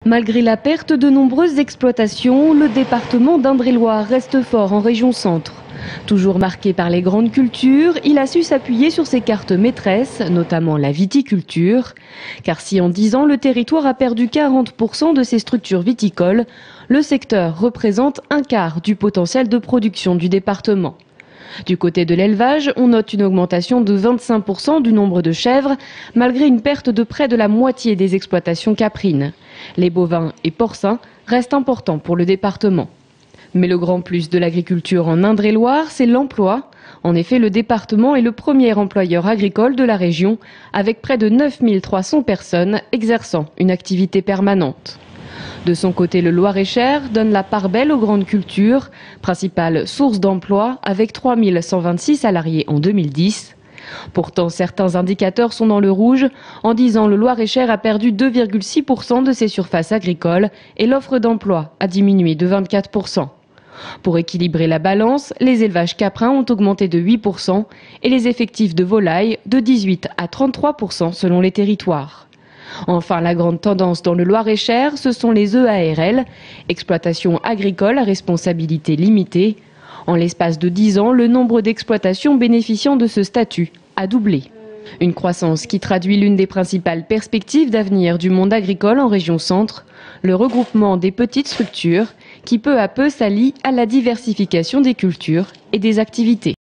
Malgré la perte de nombreuses exploitations, le département d'Indre-et-Loire reste fort en région centre. Toujours marqué par les grandes cultures, il a su s'appuyer sur ses cartes maîtresses, notamment la viticulture. Car si en 10 ans le territoire a perdu 40% de ses structures viticoles, le secteur représente un quart du potentiel de production du département. Du côté de l'élevage, on note une augmentation de 25% du nombre de chèvres, malgré une perte de près de la moitié des exploitations caprines. Les bovins et porcins restent importants pour le département. Mais le grand plus de l'agriculture en Indre-et-Loire, c'est l'emploi. En effet, le département est le premier employeur agricole de la région, avec près de 9300 personnes exerçant une activité permanente. De son côté, le Loir-et-Cher donne la part belle aux grandes cultures, principale source d'emploi avec 3126 salariés en 2010. Pourtant, certains indicateurs sont dans le rouge. En 10 ans, le Loir-et-Cher a perdu 2,6% de ses surfaces agricoles et l'offre d'emploi a diminué de 24%. Pour équilibrer la balance, les élevages caprins ont augmenté de 8% et les effectifs de volailles de 18 à 33% selon les territoires. Enfin, la grande tendance dans le Loir-et-Cher, ce sont les EARL, exploitations agricoles à responsabilité limitée. En l'espace de 10 ans, le nombre d'exploitations bénéficiant de ce statut a doublé. Une croissance qui traduit l'une des principales perspectives d'avenir du monde agricole en région centre, le regroupement des petites structures qui peu à peu s'allient à la diversification des cultures et des activités.